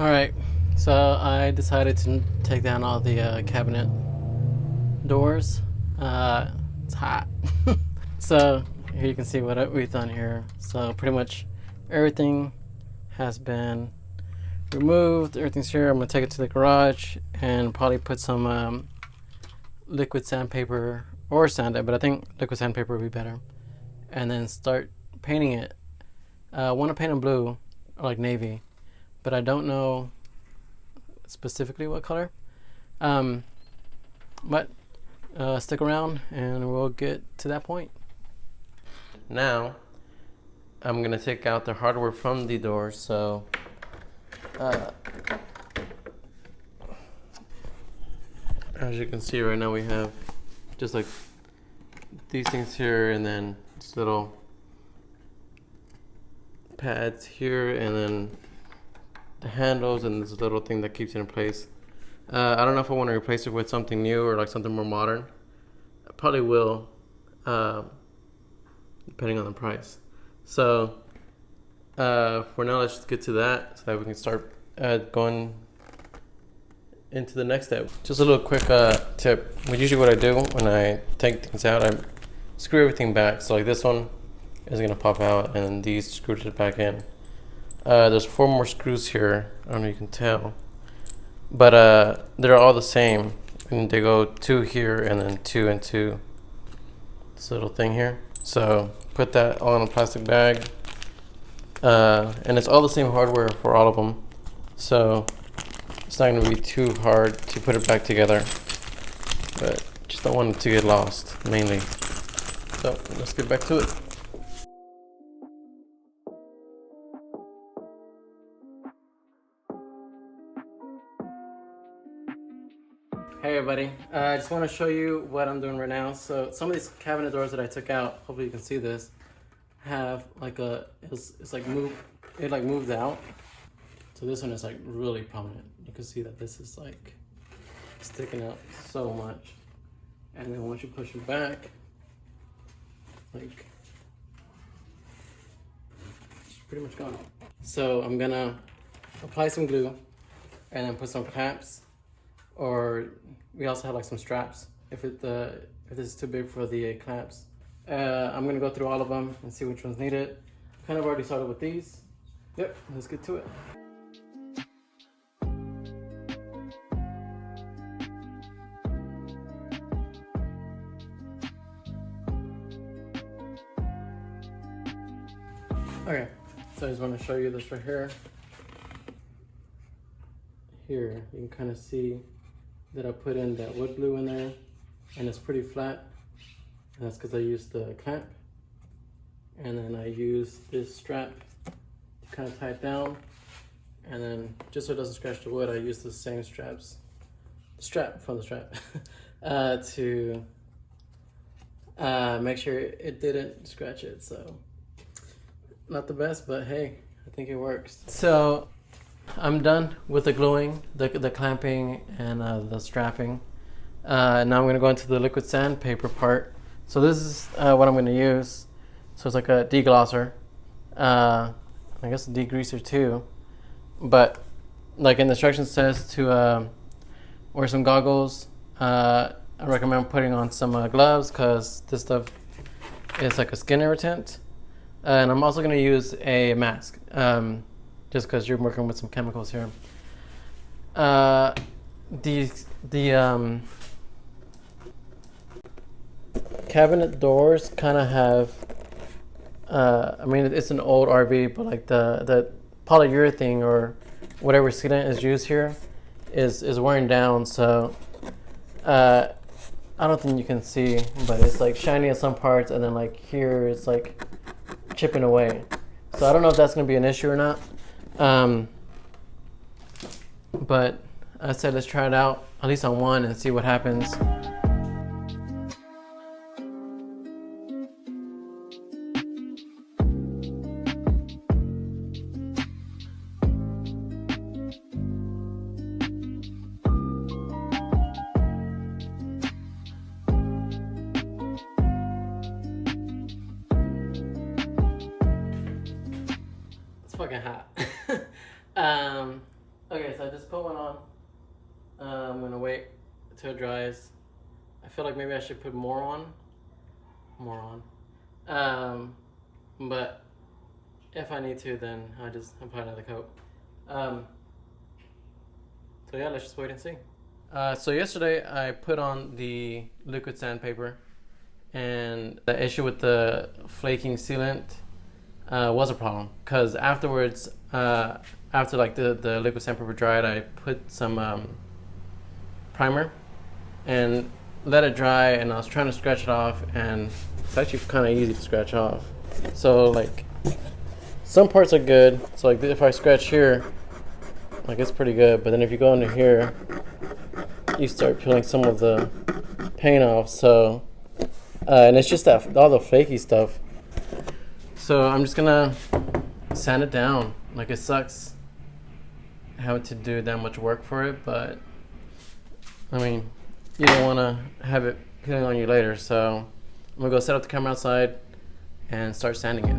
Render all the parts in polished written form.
Alright, so I decided to take down all the cabinet doors. It's hot. So here you can see what we've done here. So pretty much everything has been removed. Everything's here. I'm going to take it to the garage and probably put some liquid sandpaper or sand it, but I think liquid sandpaper would be better. And then start painting it. I want to paint them blue or like navy, but I don't know specifically what color. But stick around and we'll get to that point. Now I'm gonna take out the hardware from the door. So as you can see right now, we have just like these things here, and then this little pads here, and then the handles, and this little thing that keeps it in place. I don't know if I want to replace it with something new or like something more modern. I probably will, depending on the price. So for now, let's just get to that so that we can start going into the next step. Just a little quick tip. Usually what I do when I take things out, I screw everything back. So like this one is gonna pop out, and these screws it back in. There's 4 more screws here. I don't know if you can tell, but they're all the same, and they go 2 here and then 2 and 2. This little thing here. So put that all in a plastic bag, and it's all the same hardware for all of them. So it's not going to be too hard to put it back together, but just don't want it to get lost mainly. So let's get back to it. Hey everybody, I just want to show you what I'm doing right now. So some of these cabinet doors that I took out, hopefully you can see this, have like it's like moved out. So this one is like really prominent. You can see that this is like sticking out so much. And then once you push it back, like it's pretty much gone. So I'm gonna apply some glue and then put some clamps, or we also have like some straps if this is too big for the clamps. I'm gonna go through all of them and see which ones need it. Kind of already started with these. Yep, let's get to it. Okay, so I just want to show you this right here. Here, you can kind of see that I put in that wood glue in there, and it's pretty flat. And that's because I used the clamp. And then I used this strap to kind of tie it down. And then just so it doesn't scratch the wood, I used the same strap from the strap to make sure it didn't scratch it. So not the best, but hey, I think it works. So I'm done with the gluing, the clamping, and the strapping. Now I'm going to go into the liquid sandpaper part. So this is what I'm going to use. So it's like a deglosser. I guess a degreaser too. But like in the instructions says to wear some goggles. I recommend putting on some gloves because this stuff is like a skin irritant. And I'm also going to use a mask, just because you're working with some chemicals here. The cabinet doors kind of have, I mean, it's an old RV, but like the polyurethane or whatever sealant is used here is wearing down. So I don't think you can see, but it's like shiny in some parts, and then like here it's like chipping away. So I don't know if that's going to be an issue or not. But I said let's try it out, at least on one, and see what happens. It's fucking hot. Okay, so I just put one on. I'm gonna wait until it dries. I feel like maybe I should put more on. But if I need to, then I'll apply another coat. So yeah, let's just wait and see. So yesterday I put on the liquid sandpaper, and the issue with the flaking sealant was a problem because afterwards, after like the liquid sandpaper dried, I put some primer and let it dry, and I was trying to scratch it off, and it's actually kind of easy to scratch off. So like some parts are good. So like if I scratch here, like it's pretty good, but then if you go under here, you start peeling some of the paint off. So and it's just that all the flaky stuff. So I'm just gonna sand it down. Like it sucks having to do that much work for it, but I mean, you don't want to have it peeling on you later. So I'm gonna go set up the camera outside and start sanding it.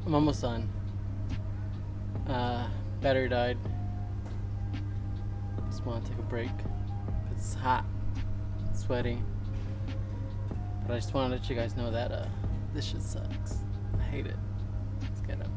I'm almost done. Battery died. Just want to take a break. It's hot, it's sweaty. But I just want to let you guys know that this shit sucks. I hate it. Let's get it.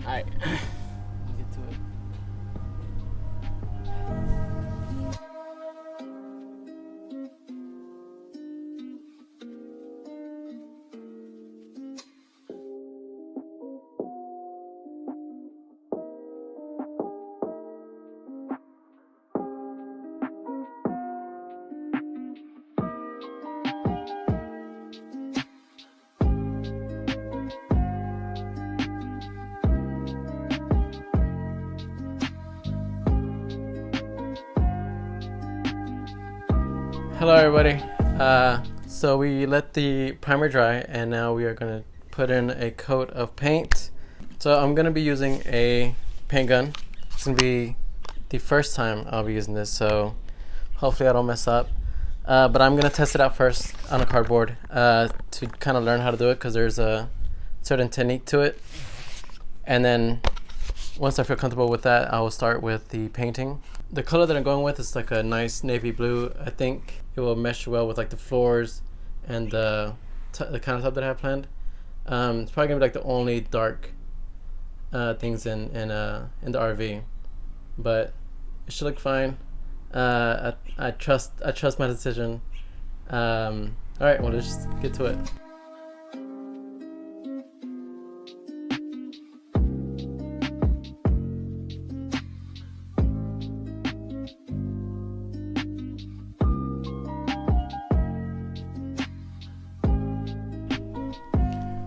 Alright, let's get to it. Hello everybody. So we let the primer dry, and now we are going to put in a coat of paint. So I'm going to be using a paint gun. It's going to be the first time I'll be using this, so hopefully I don't mess up. But I'm going to test it out first on a cardboard to kind of learn how to do it, because there's a certain technique to it. And then once I feel comfortable with that, I will start with the painting. The color that I'm going with is like a nice navy blue. I think it will mesh well with like the floors and the countertop that I have planned. It's probably gonna be like the only dark things in the RV, but it should look fine. I trust my decision. All right, well, let's just get to it.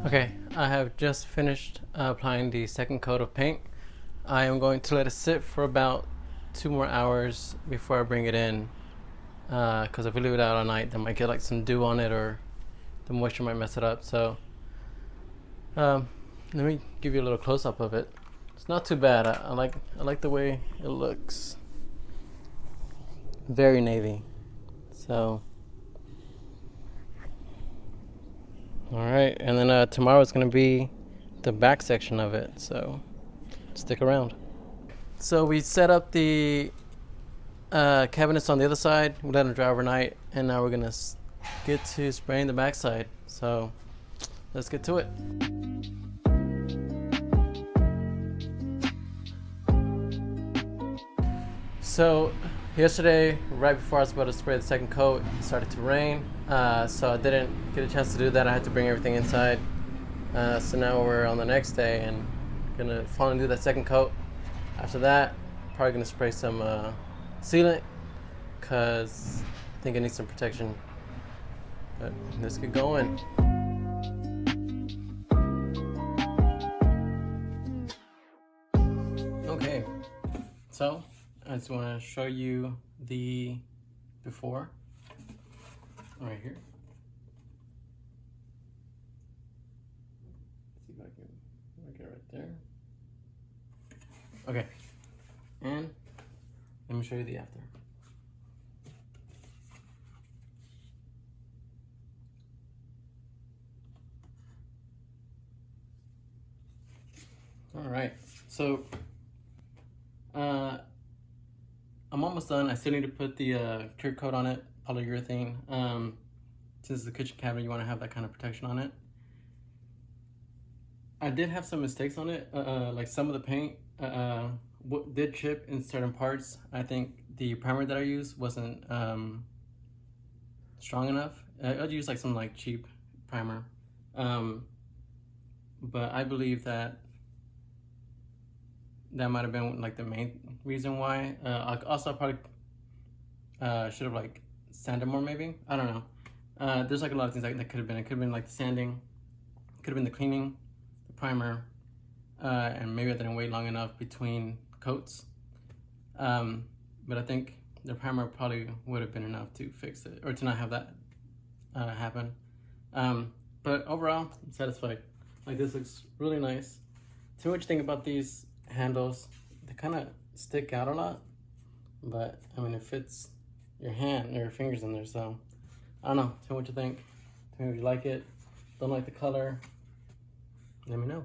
Okay, I have just finished applying the second coat of paint. I am going to let it sit for about 2 more hours before I bring it in, because if we leave it out all night, there might get like some dew on it, or the moisture might mess it up. So let me give you a little close-up of it. It's not too bad. I like the way it looks. Very navy. So all right, and then tomorrow is going to be the back section of it, so stick around. So we set up the cabinets on the other side. We let them dry overnight, and now we're going to get to spraying the back side. So let's get to it. So yesterday, right before I was about to spray the second coat, it started to rain, so I didn't get a chance to do that. I had to bring everything inside. So now we're on the next day and gonna finally do that second coat. After that, probably gonna spray some sealant, because I think it needs some protection. But let's get going. Okay, so I just want to show you the before right here. See if I can make it right there. Okay, and let me show you the after. So, I'm almost done. I still need to put the clear coat on it, polyurethane. Since it's a kitchen cabinet, you want to have that kind of protection on it. I did have some mistakes on it, like some of the paint did chip in certain parts. I think the primer that I used wasn't strong enough. I'd use like some like cheap primer, but I believe that might have been like the main reason why. I also probably should have like sanded more, maybe. I don't know. There's like a lot of things that could have been. It could have been like the sanding, could have been the cleaning, the primer, and maybe I didn't wait long enough between coats. But I think the primer probably would have been enough to fix it, or to not have that happen. But overall, I'm satisfied. Like, this looks really nice. Too much thing about these handles, they kind of stick out a lot, but I mean, it fits your hand or your fingers in there, so I don't know. Tell me what you think. Tell me if you like it. Don't like the color. Let me know.